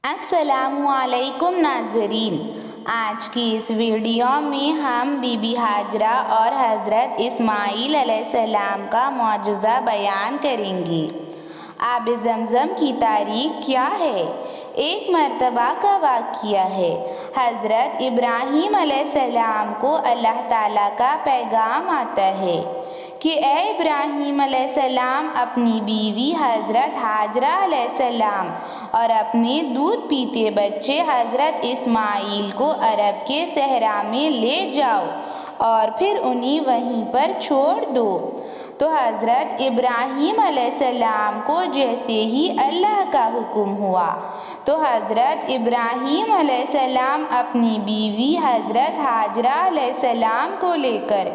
السلام علیکم ناظرین، آج کی اس ویڈیو میں ہم بی بی ہاجرہ اور حضرت اسماعیل علیہ السلام کا معجزہ بیان کریں گے۔ آب زمزم کی تاریخ کیا ہے؟ ایک مرتبہ کا واقعہ ہے۔ حضرت ابراہیم علیہ السلام کو اللہ تعالیٰ کا پیغام آتا ہے کہ اے ابراہیم علیہ السلام، اپنی بیوی حضرت ہاجرہ علیہ السلام اور اپنے دودھ پیتے بچے حضرت اسماعیل کو عرب کے صحرا میں لے جاؤ اور پھر انہیں وہیں پر چھوڑ دو۔ تو حضرت ابراہیم علیہ السلام کو جیسے ہی اللہ کا حکم ہوا تو حضرت ابراہیم علیہ السلام اپنی بیوی حضرت ہاجرہ علیہ السلام کو لے کر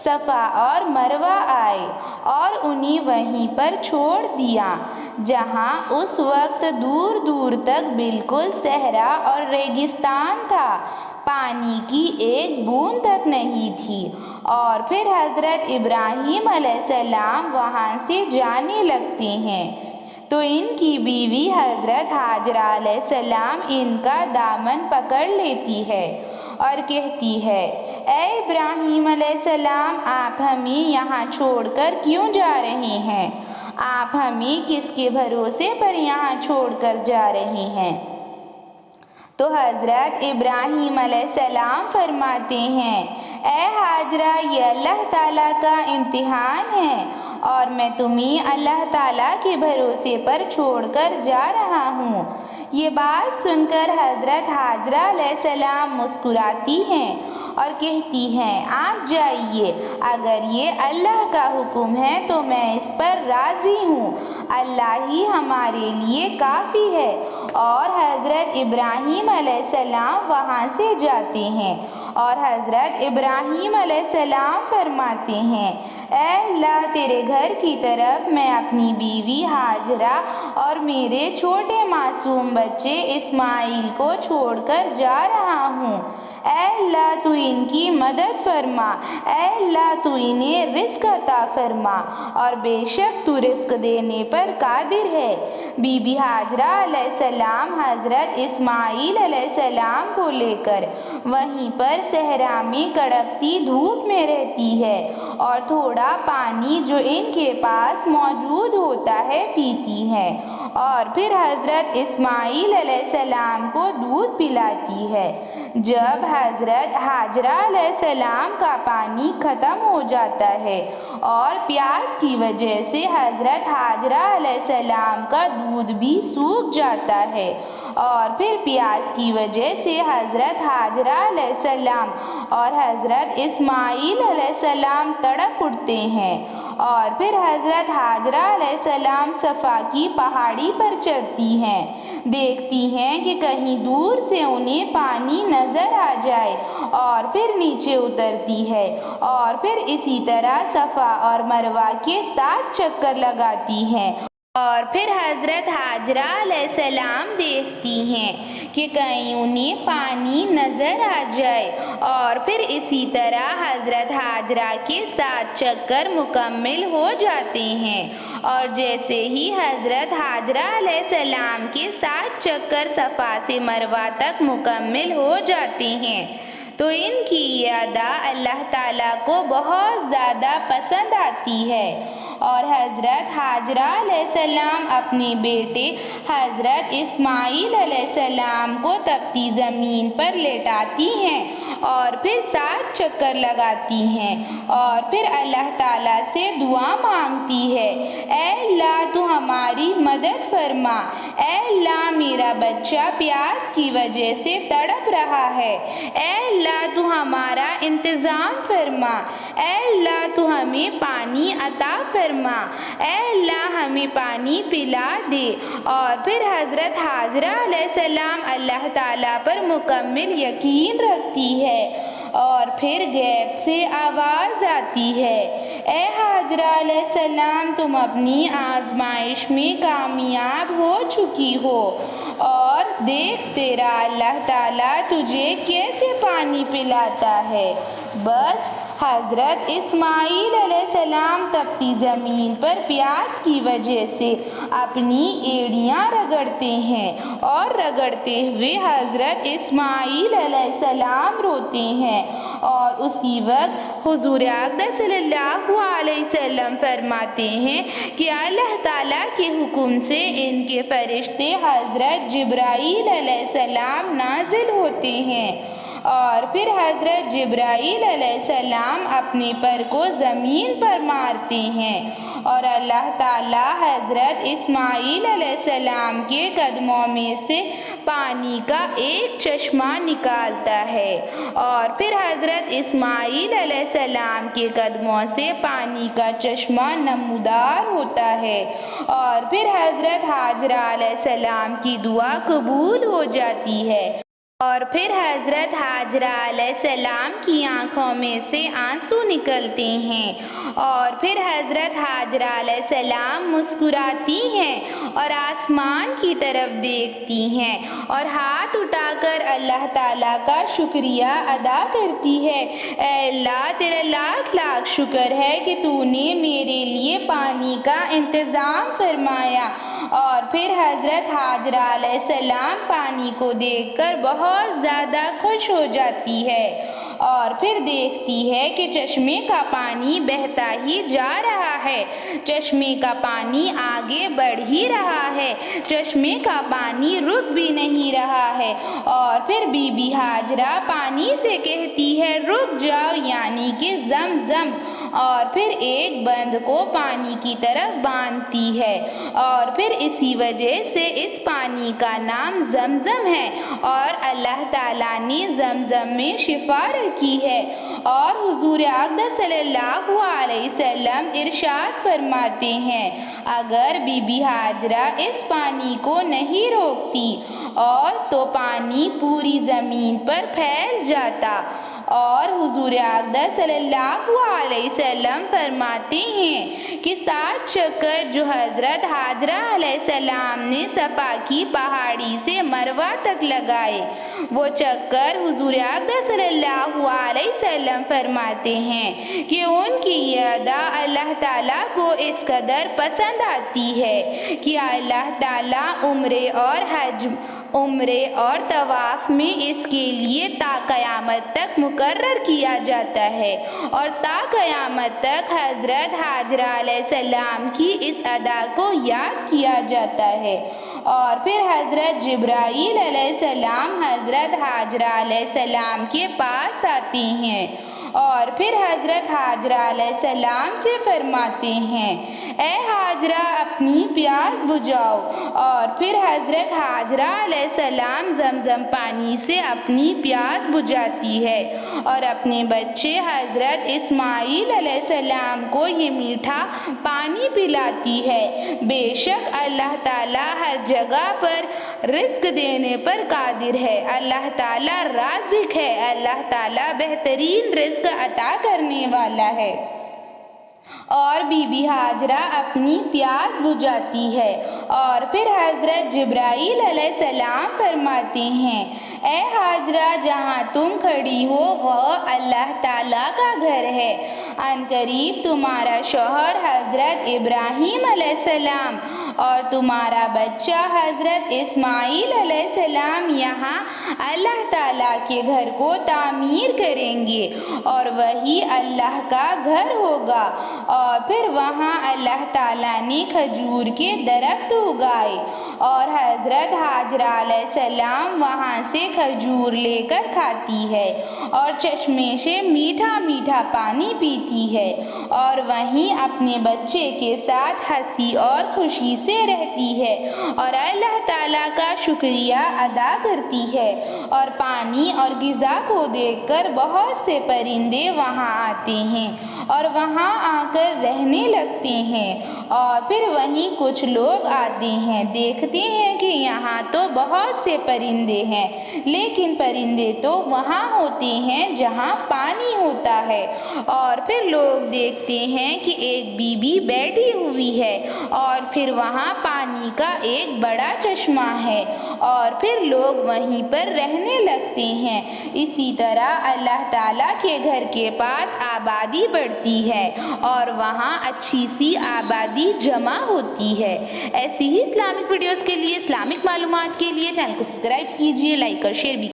صفا اور مروہ آئے اور انہیں وہیں پر چھوڑ دیا، جہاں اس وقت دور دور تک بالکل صحرا اور ریگستان تھا، پانی کی ایک بوند تک نہیں تھی۔ اور پھر حضرت ابراہیم علیہ السلام وہاں سے جانے لگتے ہیں تو ان کی بیوی حضرت ہاجرہ علیہ السلام ان کا دامن پکڑ لیتی ہے اور کہتی ہے، اے ابراہیم علیہ السلام، آپ ہمیں یہاں چھوڑ کر کیوں جا رہے ہیں؟ آپ ہمیں کس کے بھروسے پر یہاں چھوڑ کر جا رہے ہیں؟ تو حضرت ابراہیم علیہ السلام فرماتے ہیں، اے ہاجرہ، یہ اللہ تعالیٰ کا امتحان ہے اور میں تمہیں اللہ تعالیٰ کے بھروسے پر چھوڑ کر جا رہا ہوں۔ یہ بات سن کر حضرت ہاجرہ علیہ السلام مسکراتی ہیں اور کہتی ہیں، آپ جائیے، اگر یہ اللہ کا حکم ہے تو میں اس پر راضی ہوں، اللہ ہی ہمارے لیے کافی ہے۔ اور حضرت ابراہیم علیہ السلام وہاں سے جاتے ہیں اور حضرت ابراہیم علیہ السلام فرماتے ہیں، اے اللہ، تیرے گھر کی طرف میں اپنی بیوی ہاجرہ اور میرے چھوٹے معصوم بچے اسماعیل کو چھوڑ کر جا رہا ہوں۔ اے اللہ، تو ان کی مدد فرما، اے اللہ، تو انہیں رزق عطا فرما، اور بے شک تو رزق دینے پر قادر ہے۔ بی بی ہاجرہ علیہ السلام حضرت اسماعیل علیہ السلام کو لے کر وہیں پر صحرا میں کڑکتی دھوپ میں رہتی ہے اور تھوڑا پانی جو ان کے پاس موجود ہوتا ہے پیتی ہے، اور پھر حضرت اسماعیل علیہ السلام کو دودھ پلاتی ہے۔ جب حضرت ہاجرہ علیہ السلام کا پانی ختم ہو جاتا ہے اور پیاس کی وجہ سے حضرت ہاجرہ علیہ السلام کا دودھ بھی سوکھ جاتا ہے، اور پھر پیاس کی وجہ سے حضرت ہاجرہ علیہ السلام اور حضرت اسماعیل علیہ السلام تڑپ اٹھتے ہیں، اور پھر حضرت ہاجرہ علیہ السلام صفا کی پہاڑی پر چڑھتی ہیں، دیکھتی ہیں کہ کہیں دور سے انہیں پانی نظر آ جائے، اور پھر نیچے اترتی ہے اور پھر اسی طرح صفا اور مروہ کے 7 چکر لگاتی ہیں، اور پھر حضرت ہاجرہ علیہ السلام دیکھتی ہیں کہ کہیں انہیں پانی نظر آ جائے، اور پھر اسی طرح حضرت ہاجرہ کے 7 چکر مکمل ہو جاتے ہیں، اور جیسے ہی حضرت ہاجرہ علیہ السلام کے 7 چکر صفا سے مروہ تک مکمل ہو جاتے ہیں تو ان کی یہ ادا اللہ تعالیٰ کو بہت زیادہ پسند آتی ہے، اور حضرت ہاجرہ علیہ السلام اپنے بیٹے حضرت اسماعیل علیہ السلام کو تپتی زمین پر لٹاتی ہیں اور پھر 7 چکر لگاتی ہیں، اور پھر اللہ تعالیٰ سے دعا مانگتی ہے، اے اللہ، تو ہماری مدد فرما، اے اللہ، میرا بچہ پیاس کی وجہ سے تڑپ رہا ہے، اے اللہ، تو ہمارا انتظام فرما، اے اللہ، تو ہمیں پانی عطا فرما، اے اللہ، ہمیں پانی پلا دے۔ اور پھر حضرت ہاجرہ علیہ السلام اللہ تعالیٰ پر مکمل یقین رکھتی ہے، اور پھر غیب سے آواز آتی ہے، اے ہاجرہ علیہ السلام، تم اپنی آزمائش میں کامیاب ہو چکی ہو، اور دیکھ تیرا اللہ تعالیٰ تجھے کیسے پانی پلاتا ہے۔ بس حضرت اسماعیل علیہ السلام تپتی زمین پر پیاس کی وجہ سے اپنی ایڑیاں رگڑتے ہیں اور رگڑتے ہوئے حضرت اسماعیل علیہ السلام روتے ہیں، اور اسی وقت حضور اقدس صلی اللہ علیہ وسلم فرماتے ہیں کہ اللہ تعالیٰ کے حکم سے ان کے فرشتے حضرت جبرائیل علیہ السلام نازل ہوتے ہیں، اور پھر حضرت جبرائیل علیہ السلام اپنے پر کو زمین پر مارتے ہیں، اور اللہ تعالیٰ حضرت اسماعیل علیہ السلام کے قدموں میں سے پانی کا ایک چشمہ نکالتا ہے، اور پھر حضرت اسماعیل علیہ السلام کے قدموں سے پانی کا چشمہ نمودار ہوتا ہے، اور پھر حضرت حاجرہ علیہ السلام کی دعا قبول ہو جاتی ہے، اور پھر حضرت حاجرہ علیہ السلام کی آنکھوں میں سے آنسو نکلتے ہیں، اور پھر حضرت حاجرہ علیہ السلام مسکراتی ہیں اور آسمان کی طرف دیکھتی ہیں اور ہاتھ اٹھا کر اللہ تعالیٰ کا شکریہ ادا کرتی ہے، اے اللہ تیرا لاکھ لاکھ شکر ہے کہ تو نے میرے لیے پانی کا انتظام فرمایا۔ اور پھر حضرت حاجرہ علیہ السلام پانی کو دیکھ کر بہت زیادہ خوش ہو جاتی ہے، اور پھر دیکھتی ہے کہ چشمے کا پانی بہتا ہی جا رہا ہے، چشمے کا پانی آگے بڑھ ہی رہا ہے، چشمے کا پانی رک بھی نہیں رہا ہے، اور پھر بی بی حاجرہ پانی سے کہتی ہے رک جاؤ، یعنی کہ زمزم، اور پھر ایک بند کو پانی کی طرف باندھتی ہے، اور پھر اسی وجہ سے اس پانی کا نام زمزم ہے، اور اللہ تعالیٰ نے زمزم میں شفا رکھی ہے۔ اور حضور اقدس صلی اللہ علیہ وسلم ارشاد فرماتے ہیں اگر بی بی حاجرہ اس پانی کو نہیں روکتی اور تو پانی پوری زمین پر پھیل جاتا، اور حضور اقدس صلی اللہ علیہ وسلم فرماتے ہیں کہ 7 چکر جو حضرت حاجرہ علیہ السلام نے صفا کی پہاڑی سے مروہ تک لگائے، وہ چکر حضور اقدس صلی اللہ علیہ وسلم فرماتے ہیں کہ ان کی یہ ادا اللہ تعالیٰ کو اس قدر پسند آتی ہے کہ اللہ تعالیٰ عمرے اور طواف میں اس کے لیے تا قیامت تک مقرر کیا جاتا ہے، اور تا قیامت تک حضرت حاجرہ علیہ السلام کی اس ادا کو یاد کیا جاتا ہے۔ اور پھر حضرت جبرائیل علیہ السلام حضرت حاجرہ علیہ السلام کے پاس آتے ہیں، اور پھر حضرت حاجرہ علیہ السلام سے فرماتے ہیں اے حاجرہ اپنی پیاس بجھاؤ، اور پھر حضرت حاجرہ علیہ السلام زمزم پانی سے اپنی پیاس بجھاتی ہے اور اپنے بچے حضرت اسماعیل علیہ السلام کو یہ میٹھا پانی پلاتی ہے۔ بے شک اللہ تعالیٰ ہر جگہ پر رزق دینے پر قادر ہے، اللہ تعالیٰ رازق ہے، اللہ تعالیٰ بہترین رزق عطا کرنے والا ہے۔ اور بی بی حاجرہ اپنی پیاس بجھاتی ہے، اور پھر حضرت جبرائیل علیہ السلام فرماتے ہیں اے حاجرہ جہاں تم کھڑی ہو وہ اللہ تعالیٰ کا گھر ہے، ان قریب تمہارا شوہر حضرت ابراہیم علیہ السلام اور تمہارا بچہ حضرت اسماعیل علیہ السلام یہاں اللہ تعالیٰ کے گھر کو تعمیر کریں گے، اور وہی اللہ کا گھر ہوگا، اور پھر وہاں اللہ تعالیٰ نے کھجور کے درخت اگائے، اور حضرت حاجرہ علیہ السلام وہاں سے کھجور لے کر کھاتی ہے اور چشمے سے میٹھا میٹھا پانی پیتی ہے، اور وہیں اپنے بچے کے ساتھ ہنسی اور خوشی سے رہتی ہے اور اللہ تعالیٰ کا شکریہ ادا کرتی ہے، اور پانی اور غذا کو دیکھ کر بہت سے پرندے وہاں آتے ہیں اور وہاں آ کر رہنے لگتے ہیں، اور پھر وہیں کچھ لوگ آتے ہیں، دیکھتے ہیں کہ یہاں تو بہت سے پرندے ہیں، لیکن پرندے تو وہاں ہوتے ہیں جہاں پانی ہوتا ہے، اور پھر لوگ دیکھتے ہیں کہ ایک بی بی بیٹھی ہوئی ہے، اور پھر وہاں پانی کا ایک بڑا چشمہ ہے، اور پھر لوگ وہیں پر رہنے بڑھنے لگتے ہیں۔ اسی طرح اللہ تعالیٰ کے گھر کے پاس آبادی بڑھتی ہے اور وہاں اچھی سی آبادی جمع ہوتی ہے۔ ایسی ہی اسلامک ویڈیوز کے لیے، اسلامک معلومات کے لیے چینل کو سبسکرائب کیجیے، لائک اور شیئر بھی